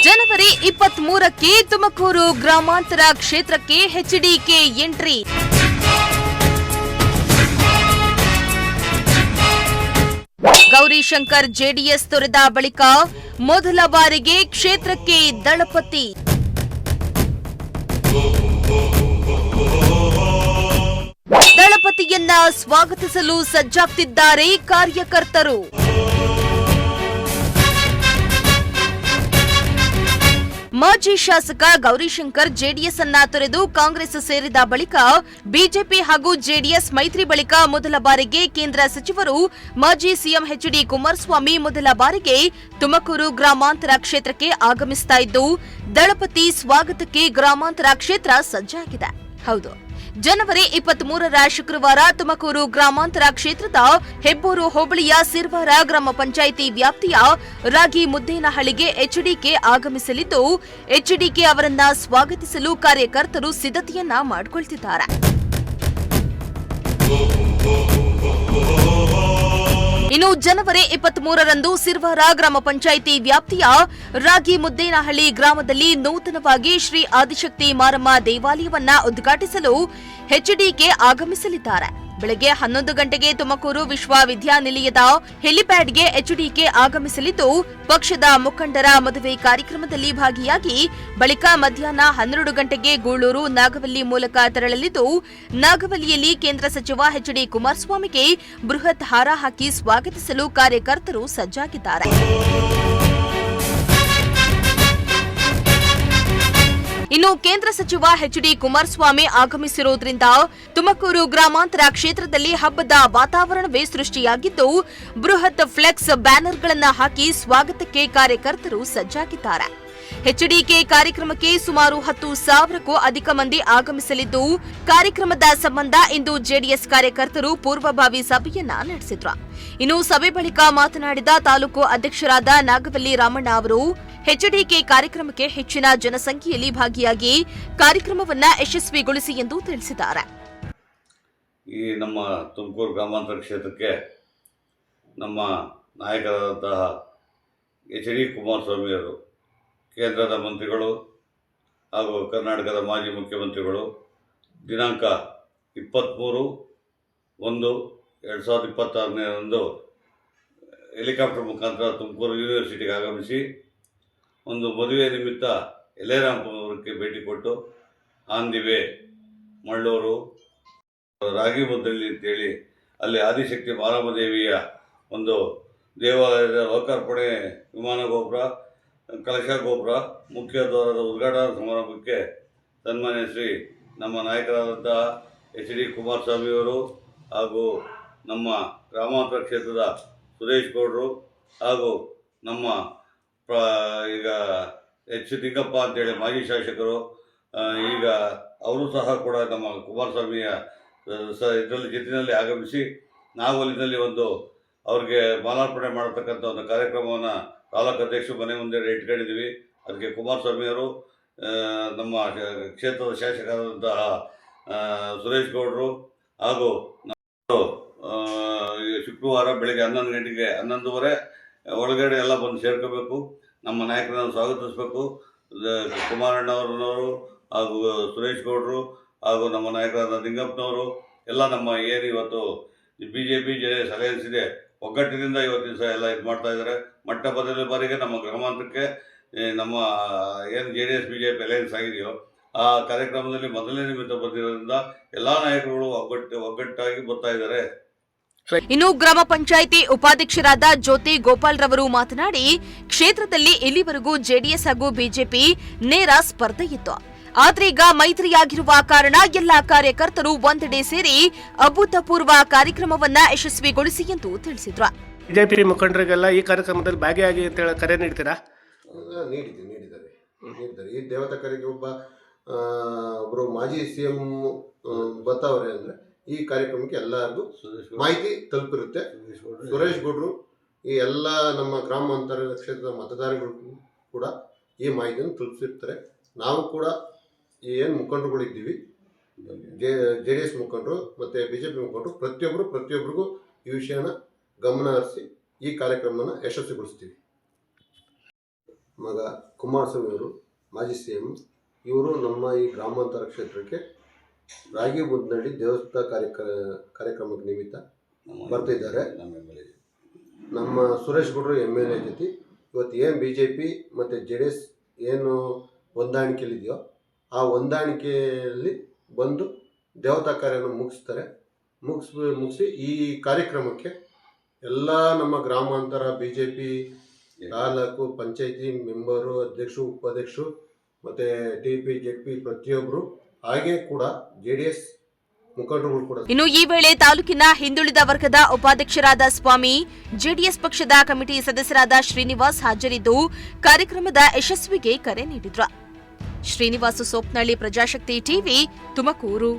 ಜನವರಿ 23ಕ್ಕೆ ತುಮಕೂರು ಗ್ರಾಮಾಂತರ ಕ್ಷೇತ್ರಕ್ಕೆ HDK entry. Gowrishankar JDS ತೊರೆದ ಬಳಿಕ ಮೊದಲ ಬಾರಿಗೆ ಕ್ಷೇತ್ರಕ್ಕೆ ದಳಪತಿ. ದಳಪತಿಯನ್ನ ಸ್ವಾಗತಿಸಲು ಸಜ್ಜಾಗ್ತಿದ್ದಾರೆ ಕಾರ್ಯಕರ್ತರು. ಮಾಜಿ ಶಾಸಕ ಗೌರಿಶಂಕರ್ ಜೆಡಿಎಸ್ ಅನ್ನ ತೊರೆದು ಕಾಂಗ್ರೆಸ್ ಸೇರಿದ ಬಳಿಕ ಬಿಜೆಪಿ ಹಾಗೂ ಜೆಡಿಎಸ್ ಮೈತ್ರಿ ಬಳಿಕ ಮೊದಲ ಬಾರಿಗೆ ಕೇಂದ್ರ ಸಚಿವರು ಮಾಜಿ ಸಿಎಂ ಎಚ್ಡಿ ಕುಮಾರಸ್ವಾಮಿ ಮೊದಲ ಬಾರಿಗೆ ತುಮಕೂರು ಗ್ರಾಮಾಂತರ ಕ್ಷೇತ್ರಕ್ಕೆ ಆಗಮಿಸ್ತಾ ಇದ್ದು, ದಳಪತಿ ಸ್ವಾಗತಕ್ಕೆ ಗ್ರಾಮಾಂತರ ಕ್ಷೇತ್ರ ಸಜ್ಜಾಗಿದೆ. ಹೌದು, ಜನವರಿ 23ರ ಶುಕ್ರವಾರ ತುಮಕೂರು ಗ್ರಾಮಾಂತರ ಕ್ಷೇತ್ರದ ಹೆಬ್ಬೂರು ಹೋಬಳಿಯ ಸಿರ್ವಾರ ಗ್ರಾಮ ಪಂಚಾಯಿತಿ ವ್ಯಾಪ್ತಿಯ ರಾಗಿ ಮುದ್ದೇನಹಳ್ಳಿಗೆ ಎಚ್ಡಿಕೆ ಆಗಮಿಸಲಿದ್ದು, ಎಚ್ಡಿಕೆ ಅವರನ್ನ ಸ್ವಾಗತಿಸಲು ಕಾರ್ಯಕರ್ತರು ಸಿದ್ಧತೆಯನ್ನ ಮಾಡಿಕೊಳ್ತಿದ್ದಾರೆ. ಇನ್ನು ಜನವರಿ 23ರಂದು ಸಿರ್ವಾರ ಗ್ರಾಮ ಪಂಚಾಯಿತಿ ವ್ಯಾಪ್ತಿಯ ರಾಗಿ ಮುದ್ದೇನಹಳ್ಳಿ ಗ್ರಾಮದಲ್ಲಿ ನೂತನವಾಗಿ ಶ್ರೀ ಆದಿಶಕ್ತಿ ಮಾರಮ್ಮ ದೇವಾಲಯವನ್ನ ಉದ್ಘಾಟಿಸಲು ಎಚ್ಡಿಕೆ ಆಗಮಿಸಲಿದ್ದಾರೆ. ಬೆಳಗ್ಗೆ 11 ಗಂಟೆಗೆ ತುಮಕೂರು ವಿಶ್ವವಿದ್ಯಾನಿಲಯದ ಹೆಲಿಪ್ಯಾಡ್ಗೆ ಎಚ್ಡಿಕೆ ಆಗಮಿಸಲಿದ್ದು, ಪಕ್ಷದ ಮುಖಂಡರ ಮದುವೆ ಕಾರ್ಯಕ್ರಮದಲ್ಲಿ ಭಾಗಿಯಾಗಿ ಬಳಿಕ ಮಧ್ಯಾಹ್ನ 12 ಗಂಟೆಗೆ ಗೂಳೂರು ನಾಗವಲ್ಲಿ ಮೂಲಕ ತೆರಳಲಿದ್ದು, ನಾಗವಲ್ಲಿಯಲ್ಲಿ ಕೇಂದ್ರ ಸಚಿವ ಎಚ್ಡಿ ಕುಮಾರಸ್ವಾಮಿಗೆ ಬೃಹತ್ ಹಾರ ಹಾಕಿ ಸ್ವಾಗತಿಸಲು ಕಾರ್ಯಕರ್ತರು ಸಜ್ಜಾಗಿದ್ದಾರೆ. ಇನ್ನು ಕೇಂದ್ರ ಸಚಿವ ಎಚ್ಡಿ ಕುಮಾರಸ್ವಾಮಿ ಆಗಮಿಸಿರುವುದರಿಂದ ತುಮಕೂರು ಗ್ರಾಮಾಂತರ ಕ್ಷೇತ್ರದಲ್ಲಿ ಹಬ್ಬದ ವಾತಾವರಣವೇ ಸೃಷ್ಟಿಯಾಗಿದ್ದು, ಬೃಹತ್ ಫ್ಲೆಕ್ಸ್ ಬ್ಯಾನರ್ಗಳನ್ನು ಹಾಕಿ ಸ್ವಾಗತಕ್ಕೆ ಕಾರ್ಯಕರ್ತರು ಸಜ್ಜಾಗಿದ್ದಾರೆ. ಎಚ್ಡಿಕೆ ಕಾರ್ಯಕ್ರಮಕ್ಕೆ ಸುಮಾರು 10,000ಕ್ಕೂ ಅಧಿಕ ಮಂದಿ ಆಗಮಿಸಲಿದ್ದು, ಕಾರ್ಯಕ್ರಮದ ಸಂಬಂಧ ಇಂದು ಜೆಡಿಎಸ್ ಕಾರ್ಯಕರ್ತರು ಪೂರ್ವಭಾವಿ ಸಭೆಯನ್ನ ನಡೆಸಿದ್ರು. ಇನ್ನು ಸಭೆ ಬಳಿಕ ಮಾತನಾಡಿದ ತಾಲೂಕು ಅಧ್ಯಕ್ಷರಾದ ನಾಗವಲ್ಲಿ ರಾಮಣ್ಣ ಅವರು, ಎಚ್ಡಿಕೆ ಕಾರ್ಯಕ್ರಮಕ್ಕೆ ಹೆಚ್ಚಿನ ಜನಸಂಖ್ಯೆಯಲ್ಲಿ ಭಾಗಿಯಾಗಿ ಕಾರ್ಯಕ್ರಮವನ್ನು ಯಶಸ್ವಿಗೊಳಿಸಿ ಎಂದು ತಿಳಿಸಿದ್ದಾರೆ. ಈ ನಮ್ಮ ತುಮಕೂರು ಗ್ರಾಮಾಂತರ ಕ್ಷೇತ್ರಕ್ಕೆ ನಮ್ಮ ನಾಯಕರಾದಂತಹ ಎಚ್ಡಿ ಕುಮಾರಸ್ವಾಮಿಯವರು, ಕೇಂದ್ರದ ಮಂತ್ರಿಗಳು ಹಾಗೂ ಕರ್ನಾಟಕದ ಮಾಜಿ ಮುಖ್ಯಮಂತ್ರಿಗಳು ದಿನಾಂಕ 23/1/2026ರಂದು ಹೆಲಿಕಾಪ್ಟರ್ ಮುಖಾಂತರ ತುಮಕೂರು ಯೂನಿವರ್ಸಿಟಿಗೆ ಆಗಮಿಸಿ ಒಂದು ಮದುವೆ ನಿಮಿತ್ತ ಯಲ್ಲೇರಾಮಪುರಕ್ಕೆ ಭೇಟಿ ಕೊಟ್ಟು ಆನ್ ದಿ ವೇ ಮಳ್ಳೂರು ರಾಗಿ ಮುದ್ದಳ್ಳಿ ಅಂತೇಳಿ ಅಲ್ಲಿ ಆದಿಶಕ್ತಿ ಮಾರಮ್ಮ ದೇವಿಯ ಒಂದು ದೇವಾಲಯದ ಲೋಕಾರ್ಪಣೆ, ವಿಮಾನ ಗೋಪುರ, ಕಲಶ ಗೋಪುರ, ಮುಖ್ಯ ದ್ವಾರದ ಉದ್ಘಾಟನಾ ಸಮಾರಂಭಕ್ಕೆ ಸನ್ಮಾನ್ಯ ಶ್ರೀ ನಮ್ಮ ನಾಯಕರಾದಂತಹ ಎಚ್ಡಿ ಕುಮಾರಸ್ವಾಮಿಯವರು ಹಾಗೂ ನಮ್ಮ ಗ್ರಾಮಾಂತರ ಕ್ಷೇತ್ರದ ಸುರೇಶ್ ಗೌಡರು ಹಾಗೂ ನಮ್ಮ ಈಗ ಎಚ್ ನಿಂಗಪ್ಪ ಅಂತೇಳಿ ಮಾಜಿ ಶಾಸಕರು, ಈಗ ಅವರು ಸಹ ಕೂಡ ನಮ್ಮ ಕುಮಾರಸ್ವಾಮಿಯ ಇದರಲ್ಲಿ ಜೊತೆಯಲ್ಲಿ ಆಗಮಿಸಿ ನಾಗವಲ್ಲಿನಲ್ಲಿ ಒಂದು ಅವ್ರಿಗೆ ಮಾಲಾರ್ಪಣೆ ಮಾಡತಕ್ಕಂಥ ಒಂದು ಕಾರ್ಯಕ್ರಮವನ್ನು ತಾಲೂಕು ಅಧ್ಯಕ್ಷರು ಮನೆ ಮುಂದೆ ಇಟ್ಕೊಂಡಿದ್ದೀವಿ. ಅದಕ್ಕೆ ಕುಮಾರಸ್ವಾಮಿಯವರು, ನಮ್ಮ ಕ್ಷೇತ್ರದ ಶಾಸಕರಾದಂತಹ ಸುರೇಶ್ ಗೌಡರು ಹಾಗೂ ಶುಕ್ರವಾರ ಬೆಳಗ್ಗೆ 11 ಗಂಟೆಗೆ 11:30 ಒಳಗಡೆ ಎಲ್ಲ ಬಂದು ಸೇರ್ಕೋಬೇಕು. ನಮ್ಮ ನಾಯಕರನ್ನು ಸ್ವಾಗತಿಸಬೇಕು. ಕುಮಾರಣ್ಣವ್ರನ್ನವರು ಹಾಗೂ ಸುರೇಶ್ ಗೌಡರು ಹಾಗೂ ನಮ್ಮ ನಾಯಕರಾದ ನಿಂಗಪ್ಪನವರು ಎಲ್ಲ ನಮ್ಮ ಏನು ಇವತ್ತು BJP ಜೆಡಿಎಸ್ ಅಲಯನ್ಸ್ ಇದೆ, ಒಗ್ಗಟ್ಟಿನಿಂದ ಇವತ್ತಿನ ದಿವಸ ಎಲ್ಲ ಇದು ಮಾಡ್ತಾ ಇದ್ದಾರೆ. ಮೊದಲ ಬಾರಿಗೆ ನಮ್ಮ ಗ್ರಾಮಾಂತರಕ್ಕೆ ನಮ್ಮ ಏನು JDS BJP ಅಲಯನ್ಸ್ ಆಗಿದೆಯೋ ಆ ಕಾರ್ಯಕ್ರಮದಲ್ಲಿ ಮೊದಲನೇ ನಿಮಿತ್ತ ಬಂದಿರೋದ್ರಿಂದ ಎಲ್ಲ ನಾಯಕರುಗಳು ಒಗ್ಗಟ್ಟಾಗಿ ಬರ್ತಾ ಇದ್ದಾರೆ. ಇನ್ನು ಗ್ರಾಮ ಪಂಚಾಯಿತಿ ಉಪಾಧ್ಯಕ್ಷರಾದ ಜ್ಯೋತಿ ಗೋಪಾಲ್ ರವರು ಮಾತನಾಡಿ, ಕ್ಷೇತ್ರದಲ್ಲಿ ಇಲ್ಲಿವರೆಗೂ ಜೆಡಿಎಸ್ ಹಾಗೂ ಬಿಜೆಪಿ ನೇರ ಸ್ಪರ್ಧೆ ಇತ್ತು. ಆದ್ರೀಗ ಮೈತ್ರಿಯಾಗಿರುವ ಕಾರಣ ಎಲ್ಲ ಕಾರ್ಯಕರ್ತರು ಒಂದೆಡೆ ಸೇರಿ ಅಭೂತಪೂರ್ವ ಕಾರ್ಯಕ್ರಮವನ್ನ ಯಶಸ್ವಿಗೊಳಿಸಿ ಎಂದು ತಿಳಿಸಿದ್ರು. ಬಿಜೆಪಿ ಮುಖಂಡರಿಗೆಲ್ಲ ಈ ಕಾರ್ಯಕ್ರಮದಲ್ಲಿ ಭಾಗಿಯಾಗಿ ಅಂತ ಹೇಳಿ ಕರೆ ನೀಡ್ತೀರಾ? ನೀಡಿದ್ದಾರೆ. ಈ ದೇವತಾ ಕರೆಗೆ ಒಬ್ಬರು ಮಾಜಿ CM ಬರ್ತಾವ್ರೆ ಅಂದರೆ ಈ ಕಾರ್ಯಕ್ರಮಕ್ಕೆ ಎಲ್ಲರಿಗೂ ಮಾಹಿತಿ ತಲುಪಿರುತ್ತೆ. ಸುರೇಶ್ ಗೌಡ್ರು ಈ ಎಲ್ಲ ನಮ್ಮ ಗ್ರಾಮಾಂತರ ಕ್ಷೇತ್ರದ ಮತದಾರಗಳು ಕೂಡ ಈ ಮಾಹಿತಿಯನ್ನು ತಲುಪಿಸಿರ್ತಾರೆ. ನಾವು ಕೂಡ ಏನು ಮುಖಂಡರುಗಳಿದ್ದೀವಿ, JDS ಮುಖಂಡರು ಮತ್ತು BJP ಮುಖಂಡರು ಪ್ರತಿಯೊಬ್ಬರಿಗೂ ಈ ವಿಷಯನ ಗಮನ ಹರಿಸಿ ಈ ಕಾರ್ಯಕ್ರಮನ ಯಶಸ್ವಿಗೊಳಿಸ್ತೀವಿ. ಮಗ ಕುಮಾರಸ್ವಾಮಿ ಅವರು ಮಾಜಿ CM, ಇವರು ನಮ್ಮ ಈ ಗ್ರಾಮಾಂತರ ಕ್ಷೇತ್ರಕ್ಕೆ ರಾಗಿ ಮುದ್ನಳ್ಳಿ ದೇವಸ್ಥಾನ ಕಾರ್ಯಕ್ರಮಕ್ಕೆ ನಿಮಿತ್ತ ಬರ್ತಿದ್ದಾರೆ. ನಮ್ಮ ಸುರೇಶ್ ಗೌಡರು MLA ಜೊತೆ ಇವತ್ತು ಏನು BJP ಮತ್ತು JDS ಏನು ಹೊಂದಾಣಿಕೆಯಲ್ಲಿದೆಯೋ ಆ ಹೊಂದಾಣಿಕೆಯಲ್ಲಿ ಬಂದು ದೇವತಾ ಕಾರ್ಯನ ಮುಗಿಸಿ ಈ ಕಾರ್ಯಕ್ರಮಕ್ಕೆ ಎಲ್ಲ ನಮ್ಮ ಗ್ರಾಮಾಂತರ BJP ತಾಲೂಕು ಪಂಚಾಯತಿ ಮೆಂಬರು, ಅಧ್ಯಕ್ಷರು, ಉಪಾಧ್ಯಕ್ಷರು ಮತ್ತು TP JP ಪ್ರತಿಯೊಬ್ಬರು, ಹಾಗೆ ಕೂಡ JDS ಮುಖಂಡರುಗಳು ಕೂಡ. ಇನ್ನು ಈ ವೇಳೆ ತಾಲೂಕಿನ ಹಿಂದುಳಿದ ವರ್ಗದ ಉಪಾಧ್ಯಕ್ಷರಾದ ಸ್ವಾಮಿ, ಜೆಡಿಎಸ್ ಪಕ್ಷದ ಕಮಿಟಿ ಸದಸ್ಯರಾದ ಶ್ರೀನಿವಾಸ್ ಹಾಜರಿದ್ದು ಕಾರ್ಯಕ್ರಮದ ಯಶಸ್ವಿಗೆ ಕರೆ ನೀಡಿದ್ರು. ಶ್ರೀನಿವಾಸ ಸೋಪ್ನಳ್ಳಿ, ಪ್ರಜಾಶಕ್ತಿ ಟಿವಿ, ತುಮಕೂರು.